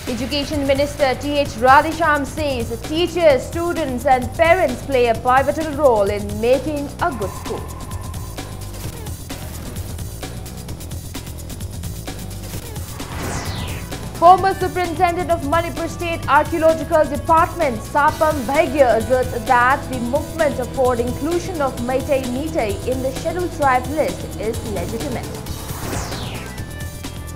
Education Minister T.H. Radhisham says teachers, students and parents play a pivotal role in making a good school. Former Superintendent of Manipur State Archaeological Department Sapam Bhaigya asserts that the movement for inclusion of Meitei in the scheduled tribe list is legitimate.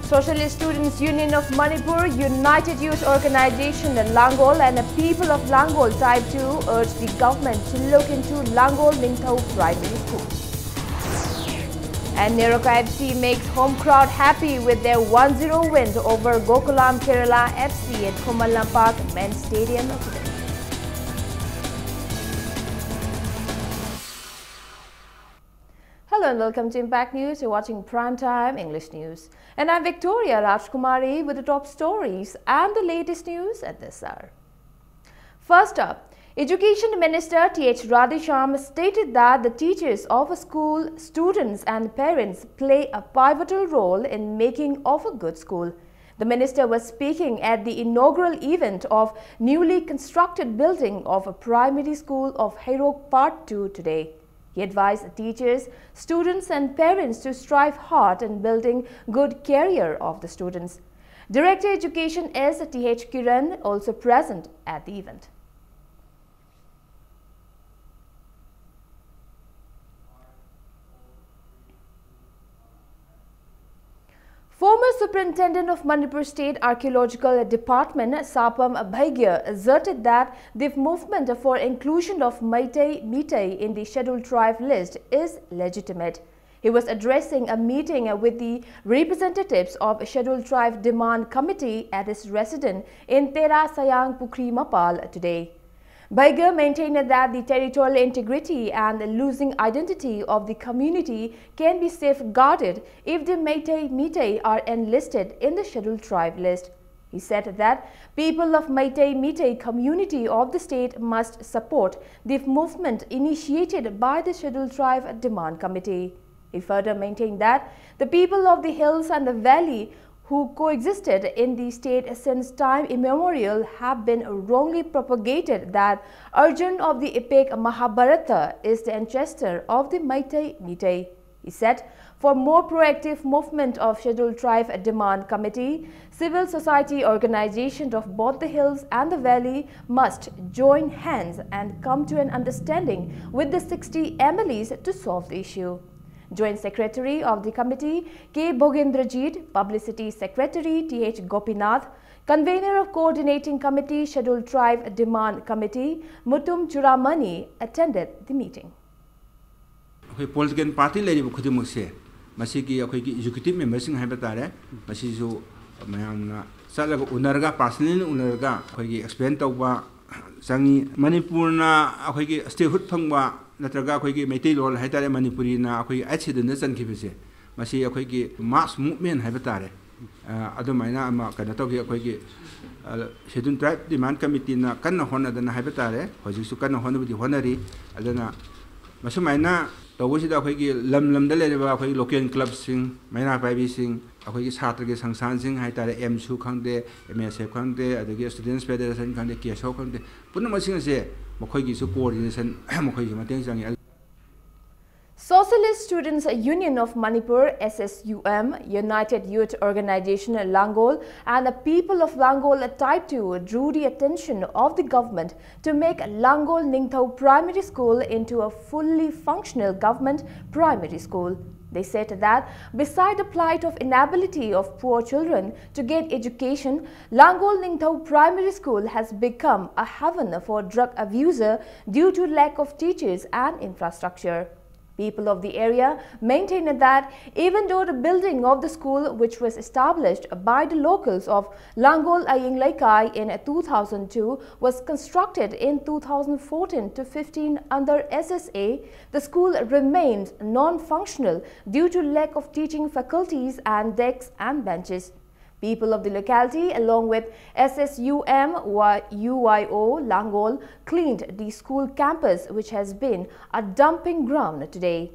Socialist Students Union of Manipur, United Youth Organization Langol and the people of Langol Type 2 urge the government to look into Langol Ningthau Primary School. And Neroka FC makes home crowd happy with their 1-0 win over Gokulam Kerala FC at Kumalampak Men's Stadium today. Hello and welcome to Impact News. You're watching Primetime English News. And I'm Victoria Rajkumari with the top stories and the latest news at this hour. First up, Education Minister T.H. Radhisham stated that the teachers of a school, students and parents play a pivotal role in making of a good school. The minister was speaking at the inaugural event of newly constructed building of a primary school of Hairok Part 2 today. He advised teachers, students and parents to strive hard in building good career of the students. Director Education S. T.H. Kiran also present at the event. Former Superintendent of Manipur State Archaeological Department Sapam Bhaigya asserted that the movement for inclusion of Meitei in the scheduled tribe list is legitimate. He was addressing a meeting with the representatives of Scheduled Tribe Demand Committee at his residence in Tera Sayang Pukri Mapal today. Bhaigya maintained that the territorial integrity and losing identity of the community can be safeguarded if the Meitei are enlisted in the scheduled tribe list. He said that people of Meitei community of the state must support the movement initiated by the Scheduled Tribe Demand Committee. He further maintained that the people of the hills and the valley who coexisted in the state since time immemorial have been wrongly propagated that Arjun of the epic Mahabharata is the ancestor of the Meitei. He said, for more proactive movement of Scheduled Tribe Demand Committee, civil society organizations of both the hills and the valley must join hands and come to an understanding with the 60 MLAs to solve the issue. Joint Secretary of the Committee K. Bhogendrajit, Publicity Secretary T.H. Gopinath, Convener of Coordinating Committee Scheduled Tribe Demand Committee Mutum Churamani attended the meeting. Political party lady Kudimuse, Masiki executive members in Habatare, Masizu Mayamna, Salaga Unarga, personally Unarga, explain to Sangi Manipurna, Stehut Pangwa. Natraga Kogi Meitei Lol Haitare Manipurina, accidents and Kibise, Masi Akogi mass movement Habatare, Adomina Kanatogi Kogi, Shedun Tribe Demand Committee, Kana Hona than Habatare, Hosukana Hona with the Honori, Adana Masumina, the Washida Kogi, Lam de Leva, local clubs sing, Mina Baby sing, Akogi Saturday Sang Sansing, Haitare M. Su Kande, MSF Kande, the students Federation Kande, Kiasho Kande, Punamasing say. Socialist Students Union of Manipur SSUM, United Youth Organization Langol and the people of Langol Type 2 drew the attention of the government to make Langol Ningthau Primary School into a fully functional government primary school. They said that beside the plight of inability of poor children to get education, Langol Ningthau Primary School has become a haven for drug abuser due to lack of teachers and infrastructure. People of the area maintained that even though the building of the school, which was established by the locals of Langol Aying Laikai in 2002, was constructed in 2014 to 15 under SSA, the school remains non-functional due to lack of teaching faculties and desks and benches. People of the locality, along with SSUM UYO Langol, cleaned the school campus, which has been a dumping ground today.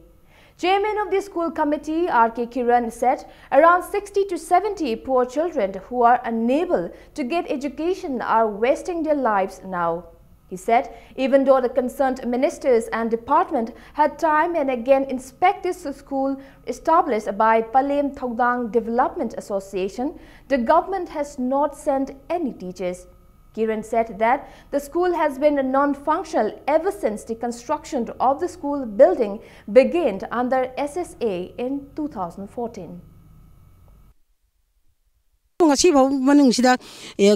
Chairman of the school committee, R.K. Kiran, said around 60 to 70 poor children who are unable to get education are wasting their lives now. He said even though the concerned ministers and department had time and again inspected the school established by Palem Thaudang Development Association, the government has not sent any teachers. Kiran said that the school has been non-functional ever since the construction of the school building began under SSA in 2014.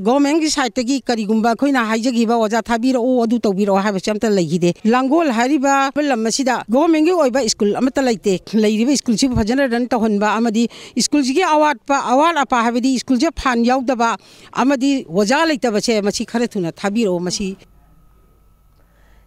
Government side tagi karigumba khoina haijagiba oja thabiro o adu tawbiro habase amta leihide langol hariba pelam masida government gi oiba school amata leite leiriba school si phajana ran tahonba amadi school gi award apa habidi school je phan yaudaba amadi oja leitaba che masi khare thuna thabiro masi.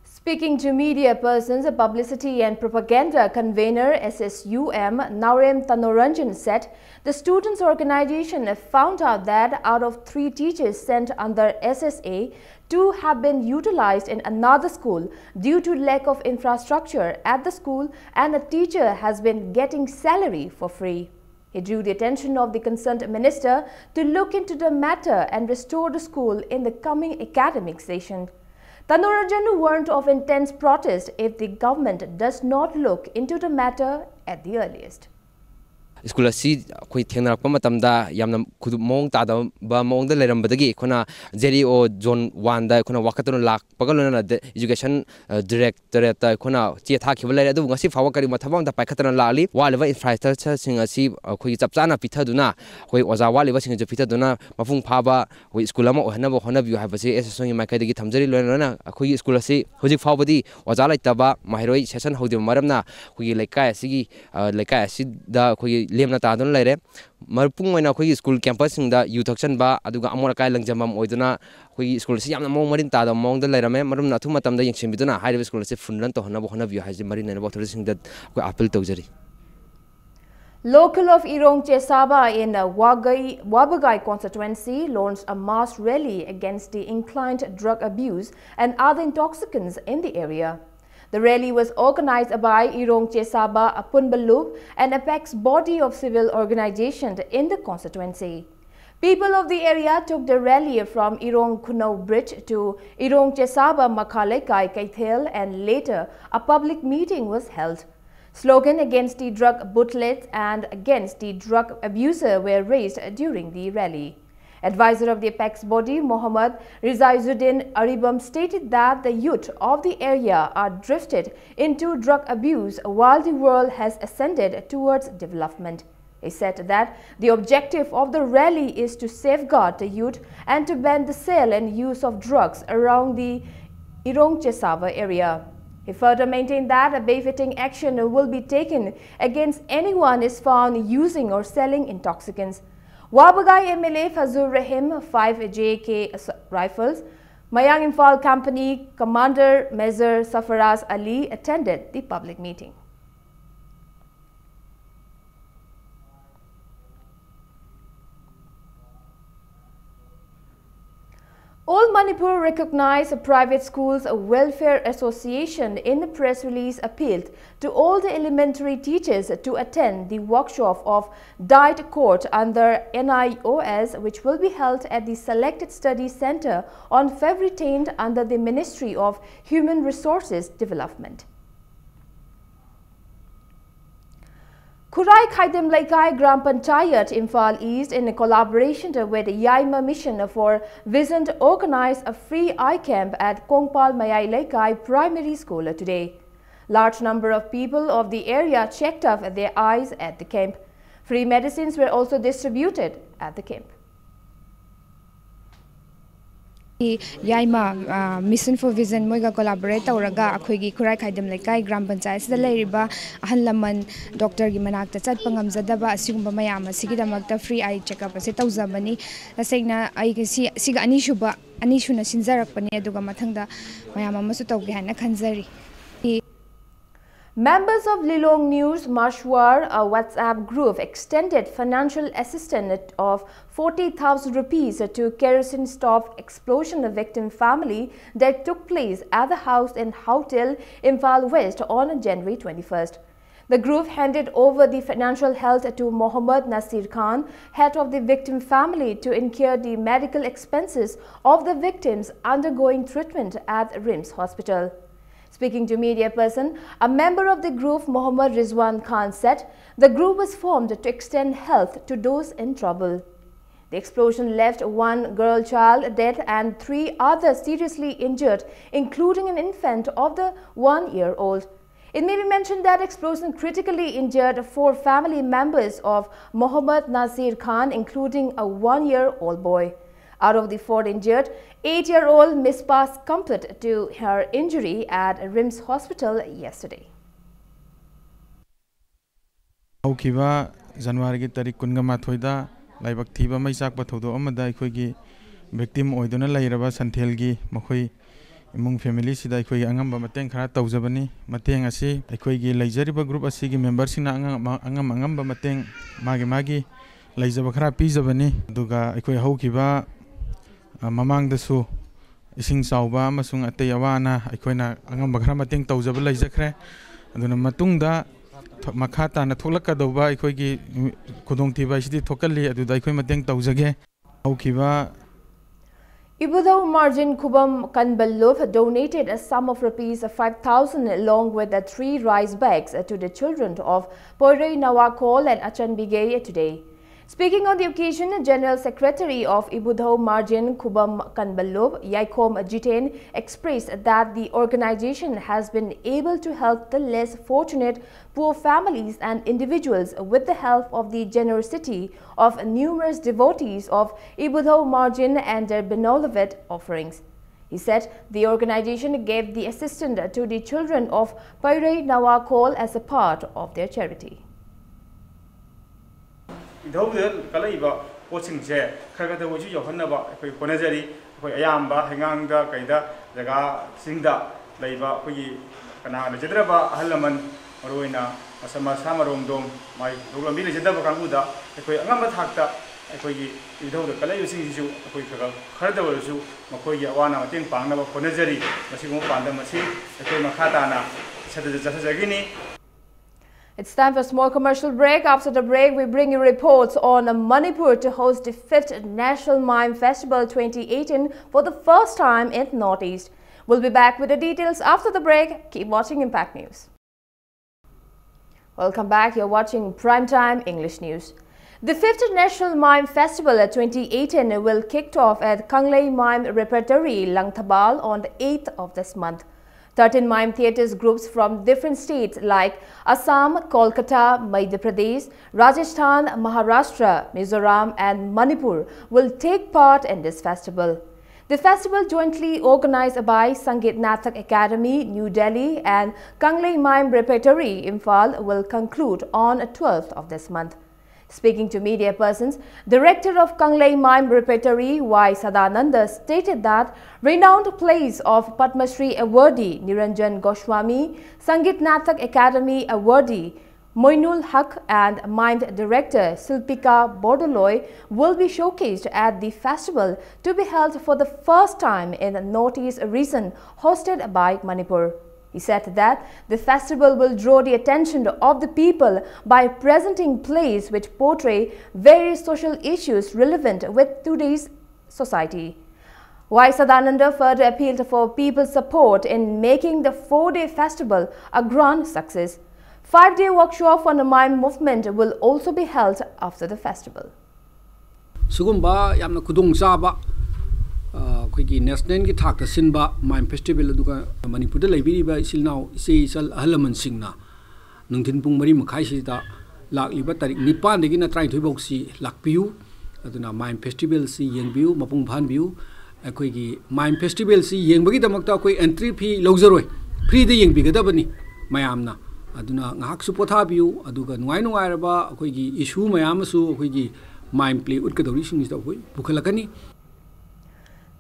Speaking to media persons, publicity and propaganda convener SSUM Naurem Tanoranjan said the students' organization found out that out of 3 teachers sent under SSA, 2 have been utilized in another school due to lack of infrastructure at the school, and a teacher has been getting salary for free. He drew the attention of the concerned minister to look into the matter and restore the school in the coming academic session. Tanoranjan warned of intense protest if the government does not look into the matter at the earliest. School asi koi thengna pa matamda yamna khudu mong ta da ba mong da leram badagi khona jeri o zone 1 da khona wakatun lak pagalona education director ta khona che tha khibal le adu ngasi fawa kari mathabam da paikhatana lali waliba infrastructure sing asi khoi chapchana pithaduna khoi oja waliba sing je pithaduna mafung phaba khoi school ama ohna bo hona view habase SSOI mai kaidagi thamjari loina khoi school asi hojik phawbadi oja laitaba mahiroi session hodi maramna khoi laikai asi da khoi lemna tadun laire marpung oina khoi school campus singda youth action ba aduga amora kai langjamam oiduna khoi school si yamna mong marin tadam mong da lairame marum na thuma tamda yengsim biduna high school se funlan to hona bo hona view haji marin na bothor singda khoi appeal tawjari. Local of Irong Chesaba in Wabagai constituency launched a mass rally against the inclined drug abuse and other intoxicants in the area. The rally was organized by Irong Chesaba Apunbalup, an apex body of civil organization in the constituency. People of the area took the rally from Irong Kunau Bridge to Irong Chesaba Makhalekai Kaithel, and later a public meeting was held. Slogans against the drug bootlets and against the drug abuser were raised during the rally. Advisor of the apex body, Mohammad Rizaizuddin Aribam, stated that the youth of the area are drifted into drug abuse while the world has ascended towards development. He said that the objective of the rally is to safeguard the youth and to ban the sale and use of drugs around the Irong Chesaba area. He further maintained that a befitting action will be taken against anyone is found using or selling intoxicants. Wabagai MLA Fazur Rahim, 5 JK rifles, Mayang Imphal Company Commander Major Safaraz Ali attended the public meeting. All Manipur recognized private schools welfare association in a press release appealed to all the elementary teachers to attend the workshop of Diet Court under NIOS, which will be held at the Selected Study Center on February 10th under the Ministry of Human Resources Development. Kurai Khaidem Laikai Gram Panchayat Imphal East, in collaboration with the Yaima Mission for Vision, organized a free eye camp at Kongpal Mayai Laikai Primary School today. Large number of people of the area checked up their eyes at the camp. Free medicines were also distributed at the camp. Yaima Mission for Vision moiga collaborate tawraga akhoigi Kurai Khaidam Laikai Gram Panchayat sida leiriba ahal laman doctor gi manakta chatpa ngamjadaba asigumba mayam asigidamakta free eye checkup ase tawjabani tasegna ai siga anishuna sinjarakpani aduga mathangda mayam amasu tawge hana khanjari. Members of Lilong News Mashwar, a WhatsApp group, extended financial assistance of 40,000 rupees to kerosene stove explosion victim family that took place at the house in Hotel Imphal West on January 21st. The group handed over the financial health to Mohammad Nasir Khan, head of the victim family, to incur the medical expenses of the victims undergoing treatment at RIMS Hospital. Speaking to media person, a member of the group, Mohammad Rizwan Khan, said the group was formed to extend help to those in trouble. The explosion left one girl child dead and 3 others seriously injured, including an infant of the 1-year-old. It may be mentioned that explosion critically injured 4 family members of Mohammad Nasir Khan, including a 1-year-old boy. Out of the 4 injured, 8-year-old Misbah succumbed to her injury at RIMS Hospital yesterday. January tarik kungama thoida laibak thiba mai sakpa thodo amada ikhoigi victim oidona lairaba santhelgi makhoi imung family sida ikhoigi angamba mateng khara tawjabani mateng asi ikhoigi leijariba group asigi members sina angamba mateng magi leijaba khara pijabani duga ikhoi haukiba mamang dasu ising sauba amasung atei awana ikhoina angamba khara mateng tawjaba leijakhre aduna matungda makata na tholaka doba ikhoigi khudong thiba sidi thokali aduda ikhoi mateng tawjage haukiba Ibudhaw Margin Kubam Kanbalov donated a sum of rupees 5,000 along with 3 rice bags to the children of Poirei Nawakol and Achan Bigay today. Speaking on the occasion, General Secretary of Ibudhaw Margin Kubam Kanbalov, Yaikom Jiten, expressed that the organization has been able to help the less fortunate poor families and individuals with the help of the generosity of numerous devotees of Ibudhaw Margin and their benevolent offerings. He said the organization gave the assistance to the children of Poirei Nawakol as a part of their charity. Idhawdal kalaiba poching je khagada wuju yohanaba koi ponajari koi ayamba hengangda kaida jaga singda laiba koi kana lejadraba ahalaman maroina asama samarom dom mai roglambi lejadraba kanguda koi angamba thakta koi idhawdal kalaiba singju koi khaga khardaba ruju makoi ya wana mateng pangnaba ponajari masigo panda masi koi makhata na sadja jasagini. It's time for a small commercial break. After the break, we bring you reports on Manipur to host the 5th National Mime Festival 2018 for the first time in Northeast. We'll be back with the details after the break. Keep watching Impact News. Welcome back. You're watching Primetime English News. The 5th National Mime Festival 2018 will kick off at Kanglei Mime Repertory, Langthabal on the 8th of this month. 13 mime theatres groups from different states like Assam, Kolkata, Madhya Pradesh, Rajasthan, Maharashtra, Mizoram and Manipur will take part in this festival. The festival, jointly organized by Sangeet Natak Academy, New Delhi and Kanglei Mime Repertory, Imphal, will conclude on 12th of this month. Speaking to media persons, Director of Kanglei Mime Repertory Y. Sadananda stated that renowned plays of Padma Shri awardee Niranjan Goswami, Sangeet Natak Academy awardee Moinul Haq and Mime Director Silpika Bordoloy will be showcased at the festival to be held for the first time in the Northeast region hosted by Manipur. He said that the festival will draw the attention of the people by presenting plays which portray various social issues relevant with today's society. Y. Sadananda further appealed for people's support in making the 4-day festival a grand success. 5-day workshop on the mime movement will also be held after the festival. Sugumba yamna kudung saba Kwiki national ki thak sinba mime festival aduga Manipur da laibiriba isilnaw ise isal ahalaman singna nungthin pung mari makhai sida lakliba tarik 9 degi na 32 boxi lakpiu aduna mime festival si yengbiu mapung phanbiu akoigi mime festival si yengbagi damakta koi entry fee lawjaroi free de yengbigadabani mayamna aduna ngahak su pothabiu aduga nuai nuai raba akoigi issue mayam su akoigi mime play utkadori singista koi bukhalakani.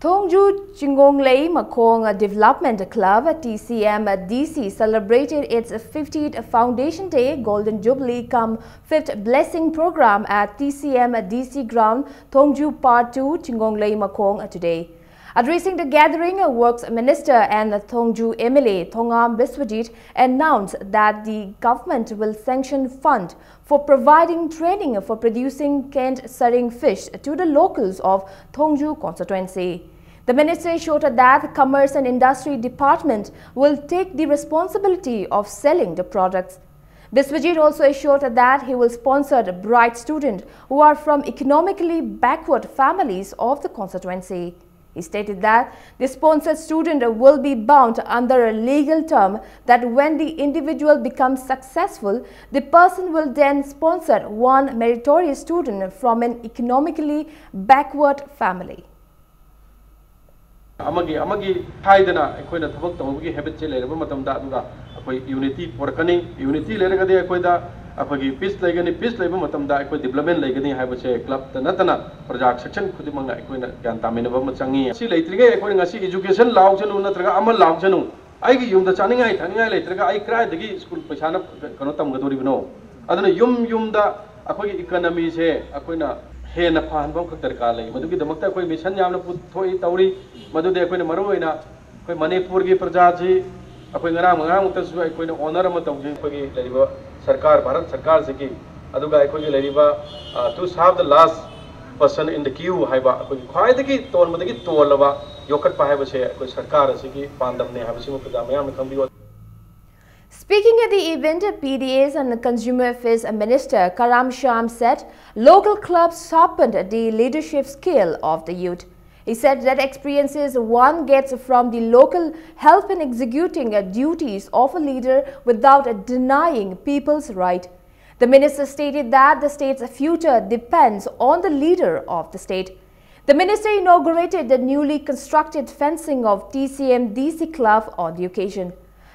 Thongju Chingonglei Makong Development Club TCM DC celebrated its 50th Foundation Day Golden Jubilee cum 5th Blessing Program at TCM DC Ground, Thongju Part 2, Chingonglei Makong today. Addressing the gathering, Works Minister and Thongju MLA Thongam Biswajit announced that the government will sanction fund for providing training for producing canned saring fish to the locals of Thongju constituency. The minister assured that Commerce and Industry Department will take the responsibility of selling the products. Biswajit also assured that he will sponsor the bright students who are from economically backward families of the constituency. He stated that the sponsored student will be bound under a legal term that when the individual becomes successful, the person will then sponsor one meritorious student from an economically backward family. Amagi haidana akoina thabak tawgi habit che leraba matamda aduga akoi unity porkani unity leragadi akoida akoi peace legani peace leba matamda akoi development legani haibase club tanatana project section khudimanga akoina gyan taminaba machangi si leitrige akoi ngasi education law chanu natraga amal law chanu aigi yumda chaningai thaningai leitraga ai krai dagi school paisana kano tamgadori bino aduna yumda akoi economy se akoina Hena Pahanbam Katarkale, Maduki the Makta mission Yamna Putoi Tauri, Madu de Queen Maruina, Manipur Prajaji, Akwingaram, Queen Honor Mataji, Sarkar, Barat Sarkar Ziki, Aduga Leriva, to have the last person in the queue, Haiba, quite the key, Ton Madaki, Tolava, Yokat Pahava, Sarkar, Ziki, Pandam, they have a simple Pudamia. Speaking at the event, PDA's and Consumer Affairs Minister Karam Sham said local clubs sharpened the leadership skill of the youth. He said that experiences one gets from the local help in executing duties of a leader without denying people's right. The minister stated that the state's future depends on the leader of the state. The minister inaugurated the newly constructed fencing of TCM-DC Club on the occasion.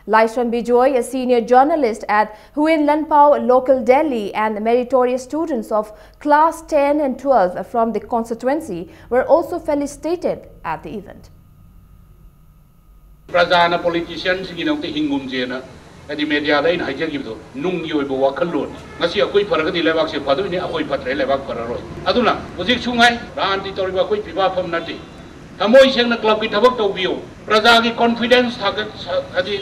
Laishan Bijoy, a senior journalist at Huyen Lanpao, local Delhi, and meritorious students of class 10 and 12 from the constituency were also felicitated at the event. Prajana politicians hingum jena adi media lain hajagibdo nung yoibo wakalon ngasi akoi paragadi lewak se padu ni akoi patre lewak pararoi aduna mujik sungai ranti toriba akoi piba pham nati thamoi sengna club ki thabak tawbiyo praja ki confidence hagat adi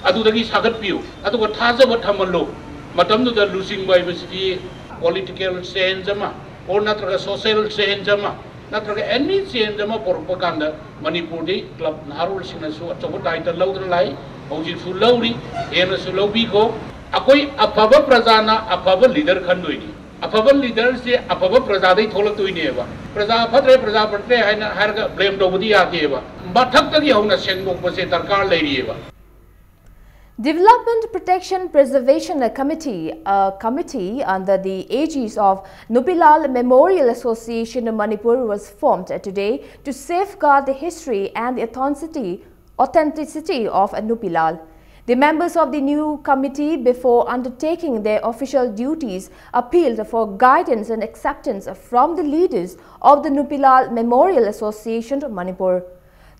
adudagi sagat piu aduga thajaba thamallo matamdu da losing by basically political change ama or natraga social change ama natraga any change ama propaganda Manipur di club narul sina su achobo title lawdra lai hoji su lawri ena su lawbi ko akoi apaba prajana apaba leader khandoini apaba leader se apaba praja dai tholak toine ba praja patre haina harga blame dobudi ate ba bathak tagi hauna sengdok base darkar leiri ba. Development Protection Preservation Committee, a committee under the aegis of Nupilal Memorial Association of Manipur, was formed today to safeguard the history and the authenticity of Nupilal. The members of the new committee, before undertaking their official duties, appealed for guidance and acceptance from the leaders of the Nupilal Memorial Association of Manipur.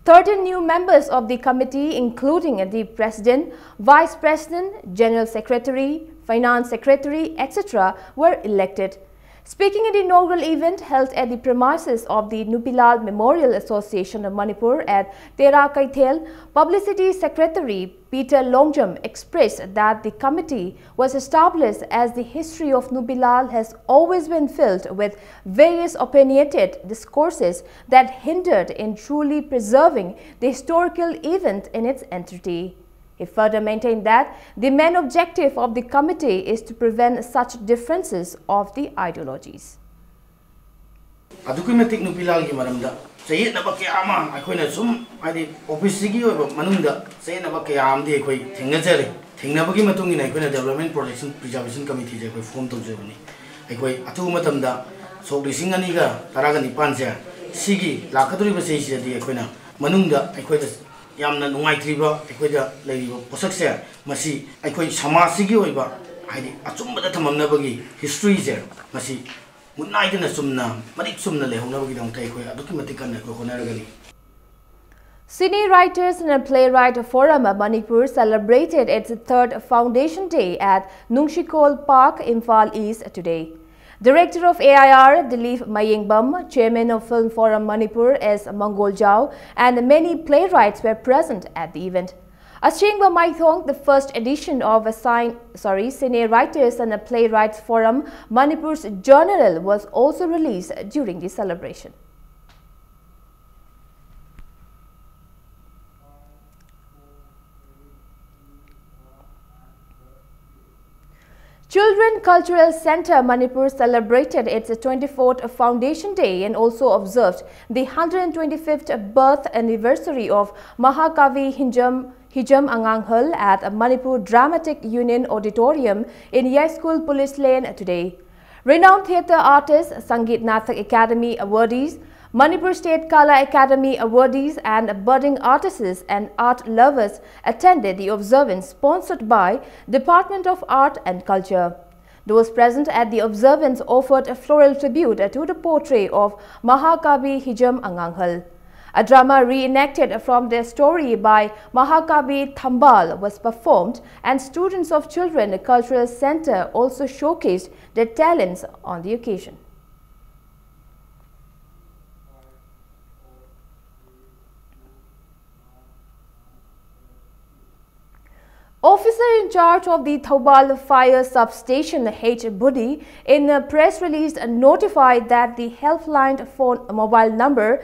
13 new members of the committee, including the President, Vice President, General Secretary, Finance Secretary, etc., were elected. Speaking at the inaugural event held at the premises of the Nupilal Memorial Association of Manipur at Tera Kaithel, Publicity Secretary Peter Longjam expressed that the committee was established as the history of Nupilal has always been filled with various opinionated discourses that hindered in truly preserving the historical event in its entirety. He further maintained that the main objective of the committee is to prevent such differences of the ideologies. Adukumatik Nupilal ki maramda sayi na bakiyama akoina sum adi office gi manungda sayi na bakiyam de koi thingnajare thingnabagi matung ina akoina Development Protection Preservation Committee je koi form tawjebani akoi atu matamda sok lising ani ga taraga nipan se sigi lakaduri ba sei sidi akoina manungda akoida yamna nungai triba akoida leiba posakse masi akoi samasi gi oiba haidi achumba da thamamnabagi history je masi munnaidana sumna marik sumna lehonabagi dang kai koi aduki kan ko konaragani. Cine Writers and Playwright Forum Manipur celebrated its third Foundation Day at Nungshikol Park, Imphal East today. Director of AIR, Dilip Mayingbam, Chairman of Film Forum Manipur S. Mangol Jao, and many playwrights were present at the event. Ashingba Maithong, the first edition of a Cine Writers and a Playwrights Forum, Manipur's journal, was also released during the celebration. Children Cultural Center Manipur celebrated its 24th Foundation Day and also observed the 125th birth anniversary of Mahakavi Hijam Anganghal at Manipur Dramatic Union Auditorium in Yai School Police Lane today. Renowned theatre artists, Sangeet Natak Academy awardees, Manipur State Kala Academy awardees and budding artists and art lovers attended the observance sponsored by Department of Art and Culture. Those present at the observance offered a floral tribute to the portrait of Mahakavi Hijam Anganghal. A drama reenacted from their story by Mahakavi Thambal was performed, and students of Children Cultural Center also showcased their talents on the occasion. Officer in charge of the Thoubal Fire Substation, H. Budi, in a press release notified that the helpline phone mobile number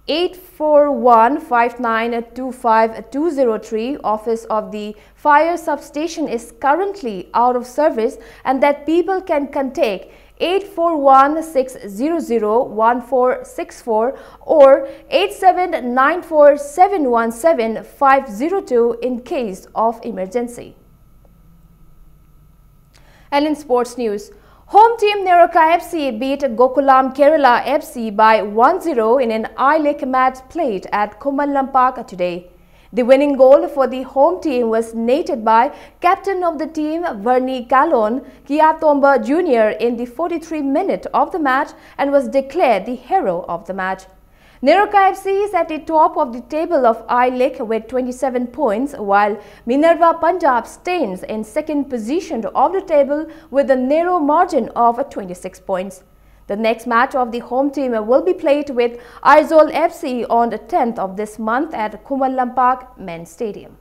841-5925-203 office of the fire substation is currently out of service and that people can contact 841-600-1464 or 8794-717-502 in case of emergency. And in sports news, home team Neroka FC beat Gokulam Kerala FC by 1-0 in an I-League match played at Kumalampak today. The winning goal for the home team was netted by captain of the team Vernie Kalon Kiatomba Jr. in the 43th minute of the match and was declared the hero of the match. Neroka FC is at the top of the table of I-League with 27 points, while Minerva Punjab stands in second position of the table with a narrow margin of 26 points. The next match of the home team will be played with Aizawl FC on the 10th of this month at Kumalampak Men's Stadium.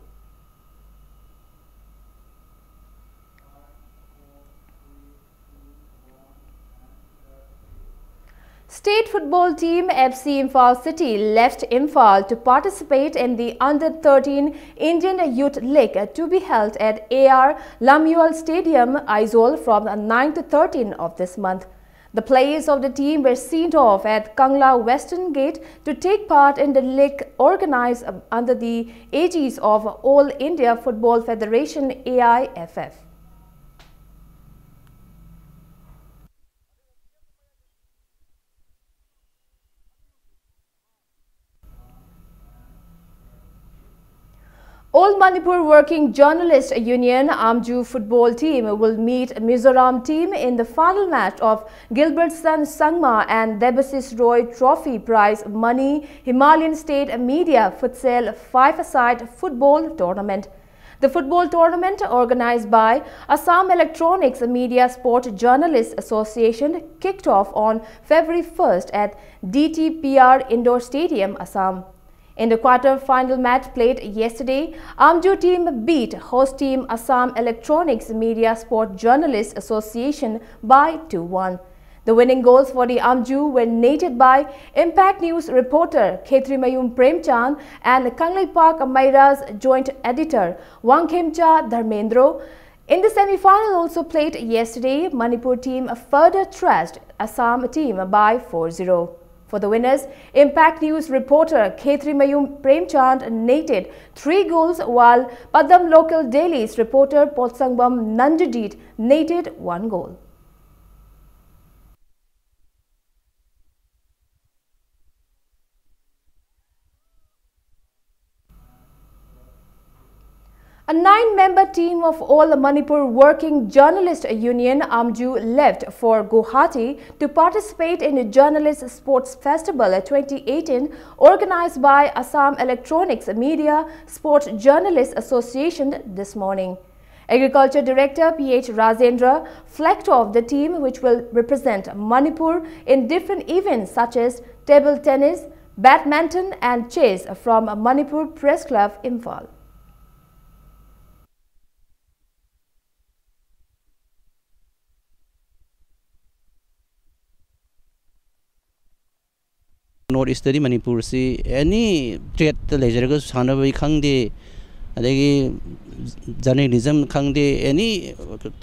State football team FC Imphal City left Imphal to participate in the Under-13 Indian Youth League to be held at AR Lamuel Stadium, Aizawl from 9 to 13 of this month. The players of the team were sent off at Kangla Western Gate to take part in the league organized under the aegis of All India Football Federation AIFF. All Manipur Working Journalist Union Amju football team will meet Mizoram team in the final match of Gilbertson Sangma and Debasis Roy Trophy Prize Money Himalayan State Media Futsal 5-a-side football tournament. The football tournament, organized by Assam Electronics Media Sport Journalists Association, kicked off on February 1st at DTPR Indoor Stadium, Assam. In the quarter-final match played yesterday, Amju team beat host team Assam Electronics Media Sport Journalists Association by 2-1. The winning goals for the Amju were netted by Impact News reporter Khetri Mayum Premchand and Kanglai Park Maira's joint editor Wangkhemcha Dharmendro. In the semi-final also played yesterday, Manipur team further thrashed Assam team by 4-0. For the winners, Impact News reporter Khetri Mayum Premchand netted 3 goals, while Padam Local Daily's reporter Potsangbam Nanjadit netted 1 goal. A 9-member team of All Manipur Working Journalist Union Amju left for Guwahati to participate in the Journalist Sports Festival 2018 organized by Assam Electronics Media Sport Journalists Association this morning. Agriculture Director P.H. Rajendra flagged off the team which will represent Manipur in different events such as table tennis, badminton and chess from Manipur Press Club, Imphal. North East Manipur si any trade the leisure goes Hanabi Kangdi adegi journalism Kangdi any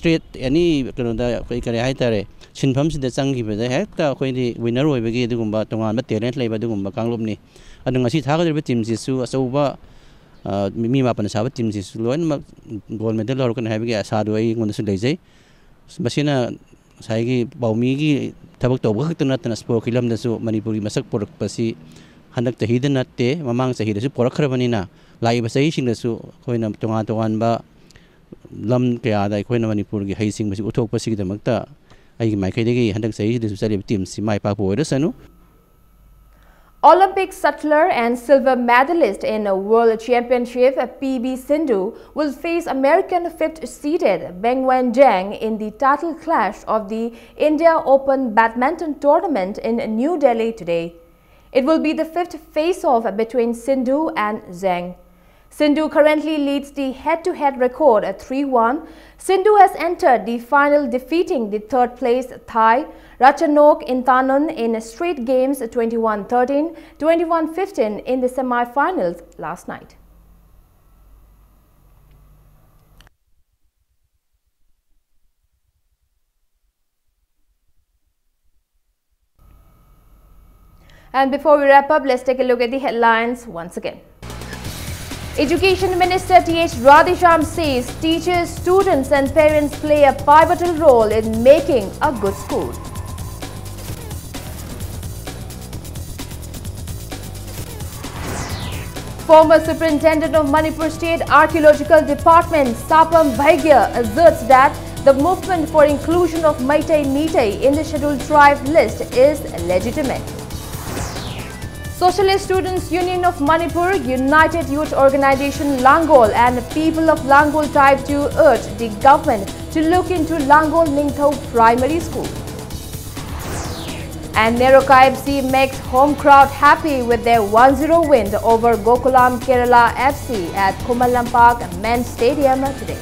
trade any haitare Chinpums the Changi the hecta the winner will be the Gumba Tongan but talent labor the Gumba Kanglumni. I don't see Taga with Tim Zisu as over Mima and Sabbath Tim Zisu gold medal or can have a sadway on the Sulaze. Machina Saigi Baumigi Tabak to work to not and a spoke Kilam the Su Manipuri Masak Pork Pasi Handak the hidden nut te, among the Hidu Porkravanina, live assassin the Su Coin of Tomato Anba Lam Kaya, the Coin of Manipur, hazing with Utopasi the Makta. I my Kadegi Handak say this was teams in my papa or the Sanu. Olympic scuttler and silver medalist in a World Championship, PB Sindhu, will face American fifth-seeded Bengwen Zhang in the title clash of the India Open Badminton Tournament in New Delhi today. It will be the fifth face-off between Sindhu and Zhang. Sindhu currently leads the head-to-head record at 3-1. Sindhu has entered the final defeating the third-place Thai Ratchanok Intanon in straight games 21-13, 21-15 in the semi-finals last night. And before we wrap up, let's take a look at the headlines once again. Education Minister T.H. Radhesham says teachers, students and parents play a pivotal role in making a good school. Former Superintendent of Manipur State Archaeological Department Sapam Bhaigya asserts that the movement for inclusion of Meitei in the scheduled tribe list is legitimate. Socialist Students Union of Manipur, United Youth Organization Langol and people of Langol Tribe to urge the government to look into Langol Ningthau Primary School. And Neroka FC makes home crowd happy with their 1-0 win over Gokulam Kerala FC at Kumalampak Men's Stadium today.